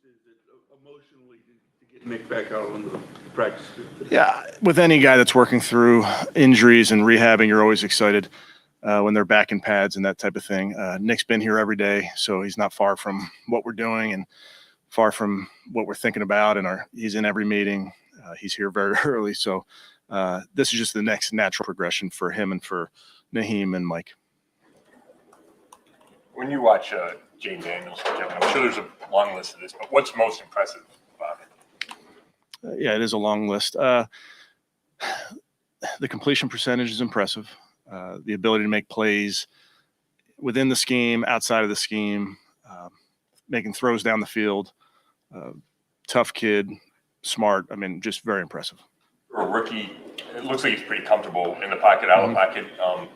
is it emotionally to get Nick back out on the practice field? Yeah, with any guy that's working through injuries and rehabbing, you're always excited when they're back in pads and that type of thing. Nick's been here every day, so he's not far from what we're doing and far from what we're thinking about. And he's in every meeting. He's here very early, so this is just the next natural progression for him and for Naheem and Mike. When you watch Jaden Daniels, Kevin, I'm sure there's a long list of this, but what's most impressive about it? Yeah, it is a long list. The completion percentage is impressive. The ability to make plays within the scheme, outside of the scheme, making throws down the field. Tough kid, smart. I mean, just very impressive. For a rookie, it looks like he's pretty comfortable in the pocket, out of the pocket.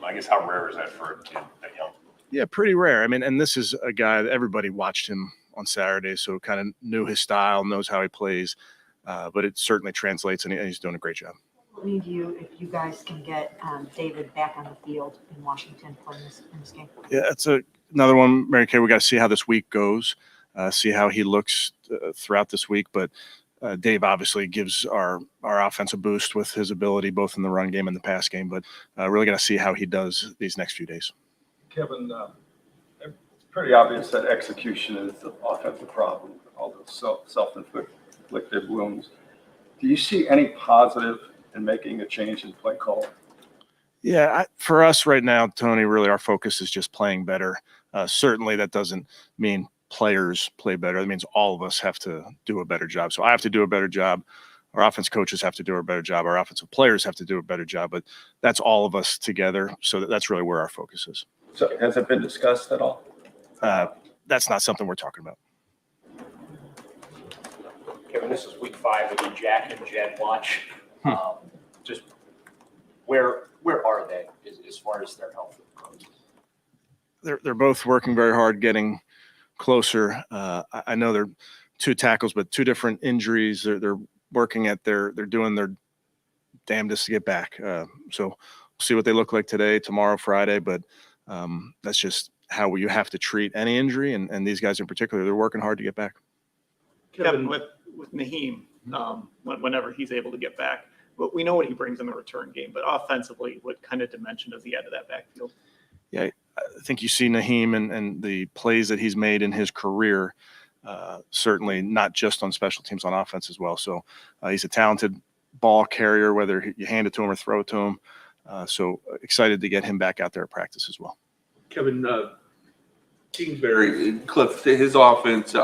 I guess how rare is that for a kid that young? Yeah, pretty rare. I mean, and this is a guy that everybody watched him on Saturday, so kind of knew his style, knows how he plays. But it certainly translates, and he's doing a great job. What will it mean to you if you guys can get David back on the field in Washington playing in this game? Yeah, it's another one, Mary Kay. We got to see how this week goes, see how he looks throughout this week. But Dave obviously gives our offense a boost with his ability, both in the run game and the pass game. But really got to see how he does these next few days. Kevin, it's pretty obvious that execution is the offensive problem, all those self-inflicted wounds. Do you see any positive in making a change in play call? Yeah, for us right now, Tony, really our focus is just playing better. Certainly that doesn't mean players play better. That means all of us have to do a better job. So I have to do a better job. Our offense coaches have to do a better job. Our offensive players have to do a better job. But that's all of us together. So that's really where our focus is. So has it been discussed at all? That's not something we're talking about. Kevin, this is week 5 of the Jack and Jed watch. Just where are they as far as their health goes? They're both working very hard, getting closer. I know they're 2 tackles, but 2 different injuries. They're working at they're doing their damnedest to get back. So we'll see what they look like today, tomorrow, Friday. But that's just how you have to treat any injury, and these guys in particular, they're working hard to get back. Kevin, with Naheem, whenever he's able to get back, but we know what he brings in the return game. But offensively, what kind of dimension does he add to that backfield? Yeah, I think you see Naheem and the plays that he's made in his career, certainly not just on special teams, on offense as well. So he's a talented ball carrier, whether you hand it to him or throw it to him. So excited to get him back out there at practice as well. Kevin, Kingsbury, Cliff, his offense,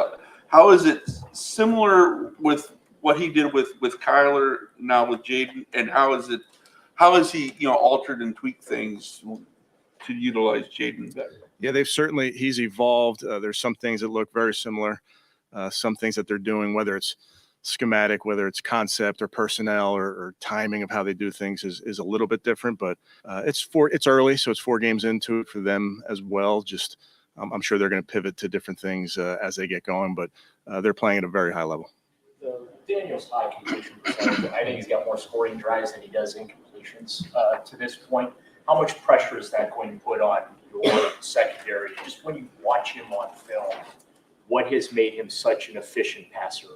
how is it similar with what he did with Kyler, now with Jaden, and how has he altered and tweaked things to utilize Jaden better? Yeah, he's evolved. There's some things that look very similar, some things that they're doing, whether it's schematic, whether it's concept or personnel or timing of how they do things is a little bit different, but it's early. So it's 4 games into it for them as well. Just, I'm sure they're going to pivot to different things as they get going, but they're playing at a very high level. Daniel's high completion percentage, I think he's got more scoring drives than he does incompletions to this point. How much pressure is that going to put on your secondary? Just when you watch him on film, what has made him such an efficient passer?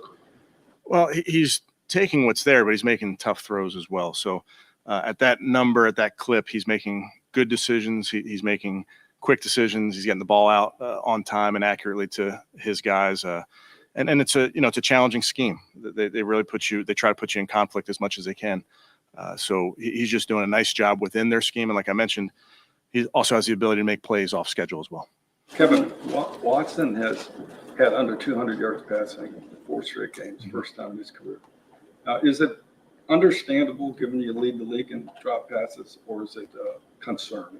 Well, he's taking what's there, but he's making tough throws as well. So at that number, at that clip, he's making good decisions. He's making quick decisions. He's getting the ball out on time and accurately to his guys. And it's a challenging scheme. They really they try to put you in conflict as much as they can. So he's just doing a nice job within their scheme. And like I mentioned, he also has the ability to make plays off schedule as well. Kevin, Watson has had under 200 yards passing in 4 straight games, first time in his career. Is it understandable given you lead the league in drop passes, or is it a concern?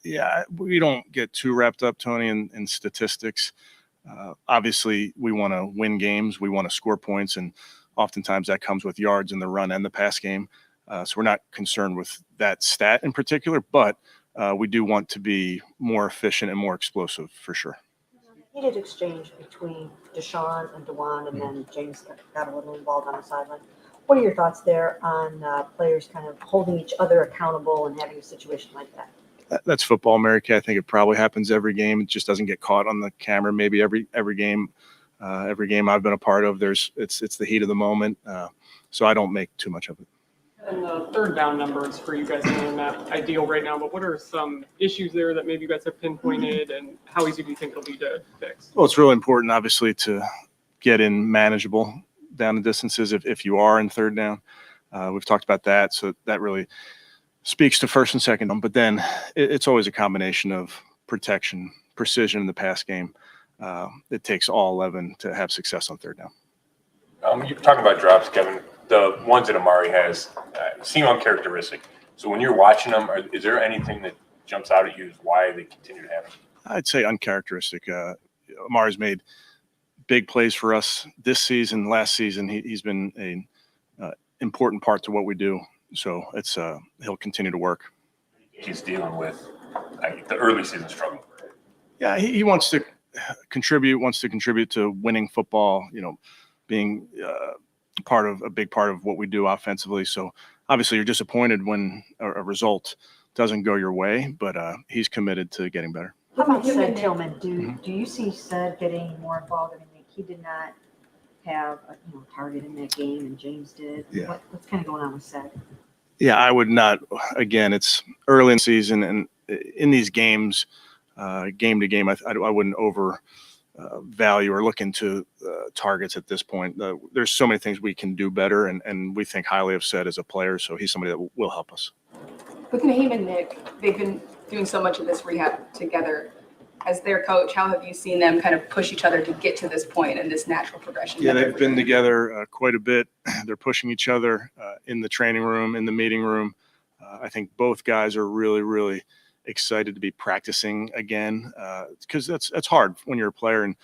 Yeah, we don't get too wrapped up, Tony, in statistics. Obviously, we want to win games. We want to score points, and oftentimes that comes with yards in the run and the pass game. So we're not concerned with that stat in particular, but we do want to be more efficient and more explosive for sure. Heated exchange between Deshaun and DeJuan, and then James got a little involved on the sideline. What are your thoughts there on players kind of holding each other accountable and having a situation like that? That's football, Mary Kay. I think it probably happens every game. It just doesn't get caught on the camera maybe every game. Every game I've been a part of, it's the heat of the moment. So I don't make too much of it. And the third down numbers for you guys are not ideal right now, but what are some issues there that maybe you guys have pinpointed, and how easy do you think it'll be to fix? Well, it's really important, obviously, to get in manageable down the distances if you are in third down. We've talked about that, so that really speaks to first and second. But then it's always a combination of protection, precision in the pass game. It takes all 11 to have success on third down. You're talking about drops, Kevin. The ones that Amari has seem uncharacteristic. So when you're watching them, is there anything that jumps out at you as why they continue to happen? I'd say uncharacteristic. Amari's made big plays for us this season. Last season, he's been an important part to what we do. So it's he'll continue to work. He's dealing with the early season struggle. Yeah, he wants to contribute to winning football. Being a big part of what we do offensively. So obviously you're disappointed when a result doesn't go your way, but he's committed to getting better. How about Ced Tillman? Do you see Ced getting more involved? I mean, he did not have a target in that game, and James did. Yeah. What's kind of going on with Ced? Yeah, I would not. Again, it's early in the season, and in these games, game to game, I wouldn't over value or look into targets at this point. There's so many things we can do better, and we think highly of Ced as a player, so he's somebody that will help us. With Naheem and Nick, they've been doing so much of this rehab together. As their coach, how have you seen them kind of push each other to get to this point and this natural progression? Yeah, they've been together quite a bit. They're pushing each other in the training room, in the meeting room. I think both guys are really, really excited to be practicing again, because that's hard when you're a player and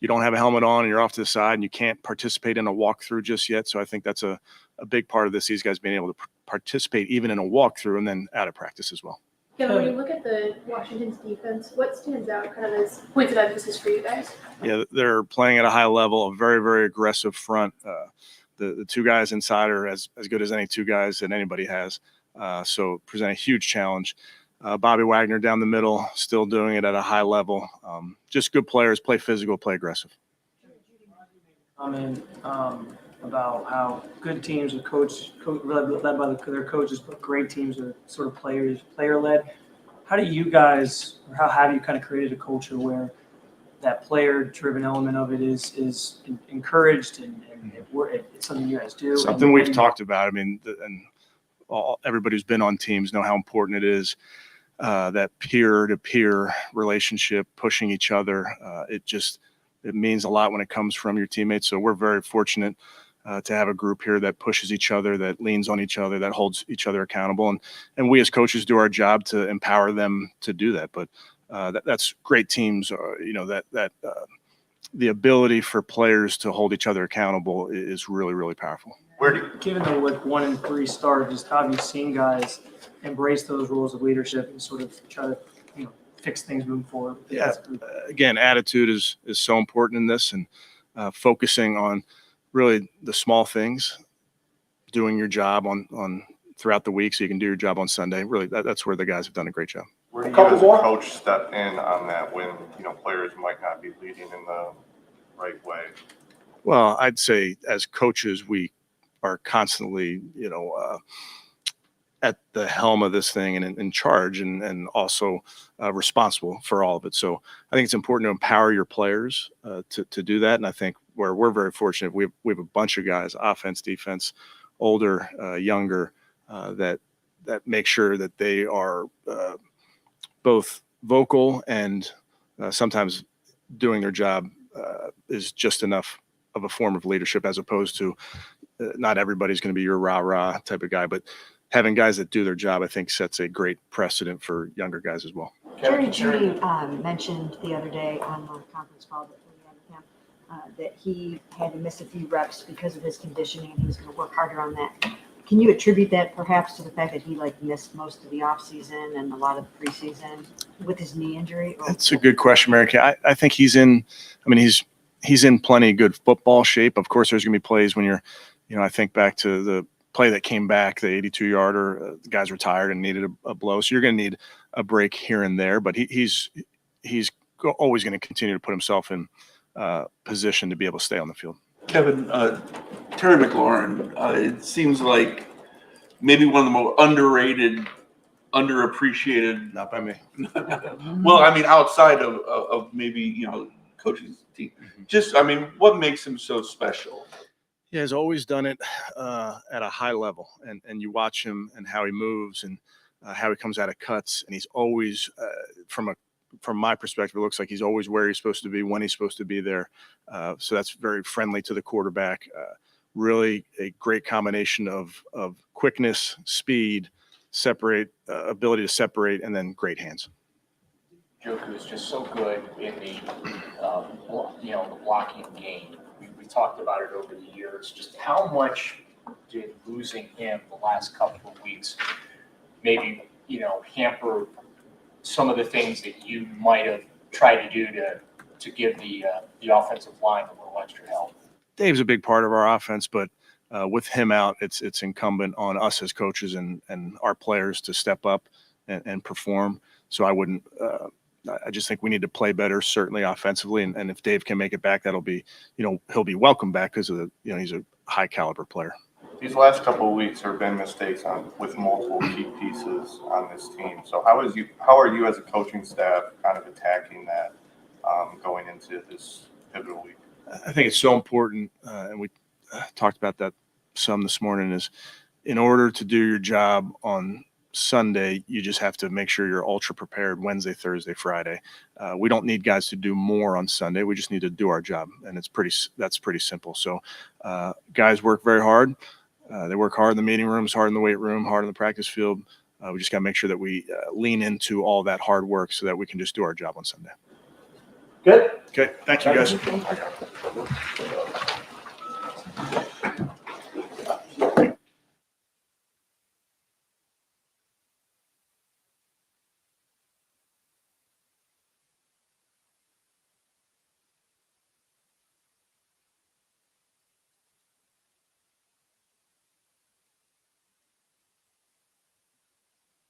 you don't have a helmet on and you're off to the side and you can't participate in a walkthrough just yet. So I think that's a big part of this, these guys being able to participate even in a walkthrough and then out of practice as well. Yeah, when you look at the Washington's defense, what stands out kind of as points of emphasis for you guys? Yeah, they're playing at a high level, a very, very aggressive front. The two guys inside are as good as any two guys that anybody has. So present a huge challenge. Bobby Wagner down the middle, still doing it at a high level. Just good players, play physical, play aggressive. About how good teams are led by their coaches, but great teams are sort of player-led. How do you guys, or how have you kind of created a culture where that player-driven element of it is encouraged and it's something you guys do? Something we've talked about. I mean, everybody who's been on teams know how important it is. That peer-to-peer relationship, pushing each other. It means a lot when it comes from your teammates. So we're very fortunate to have a group here that pushes each other, that leans on each other, that holds each other accountable. And we as coaches do our job to empower them to do that. But that's great teams, the ability for players to hold each other accountable is really, really powerful. Given the 1-3 start, just how have you seen guys embrace those roles of leadership and sort of try to fix things moving forward? Yeah. Again, attitude is so important in this, and focusing on really the small things, doing your job on throughout the week so you can do your job on Sunday. Really, that's where the guys have done a great job. Where do you as a coach step in on that when players might not be leading in the right way? Well, I'd say as coaches, we are constantly, at the helm of this thing and in charge and also responsible for all of it. So I think it's important to empower your players to do that. And I think where we're very fortunate, we have a bunch of guys, offense, defense, older, younger, that make sure that they are both vocal and sometimes doing their job is just enough of a form of leadership, as opposed to not everybody's going to be your rah-rah type of guy, but having guys that do their job, I think, sets a great precedent for younger guys as well. Jerry Jeudy mentioned the other day on the conference call that we had with him that he had to miss a few reps because of his conditioning, and he was going to work harder on that. Can you attribute that perhaps to the fact that he missed most of the offseason and a lot of the preseason with his knee injury? That's a good question, Mary Kay. I think he's in plenty good football shape. Of course, there's going to be plays when you're, I think back to the play that came back, the 82-yarder, the guy's retired and needed a blow. So you're going to need a break here and there, but he's always going to continue to put himself in position to be able to stay on the field. Kevin, Terry McLaurin, it seems like maybe one of the more underrated, underappreciated. Not by me. Well, I mean, outside of maybe, coaching team. Just, I mean, what makes him so special? He has always done it at a high level, and you watch him and how he moves and how he comes out of cuts, and he's always, from my perspective, it looks like he's always where he's supposed to be when he's supposed to be there. So that's very friendly to the quarterback. Really a great combination of quickness, speed, ability to separate, and then great hands. Joku is just so good in the the blocking game. We talked about it over the years. Just how much did losing him the last couple of weeks maybe hamper some of the things that you might have tried to do to give the offensive line a little extra help? Dave's a big part of our offense, but with him out, it's incumbent on us as coaches and our players to step up and perform. So I wouldn't. I just think we need to play better, certainly offensively, and if Dave can make it back, that'll be, he'll be welcome back because of he's a high caliber player. These last couple of weeks there have been mistakes with multiple key pieces on this team. So how are you as a coaching staff kind of attacking that going into this pivotal week? I think it's so important, and we talked about that some this morning, is in order to do your job on Sunday, you just have to make sure you're ultra prepared Wednesday, Thursday, Friday. We don't need guys to do more on Sunday. We just need to do our job, and that's pretty simple. So guys work very hard. They work hard in the meeting rooms, hard in the weight room, hard in the practice field. We just got to make sure that we lean into all that hard work so that we can just do our job on Sunday. Good. Okay. Thank you, guys.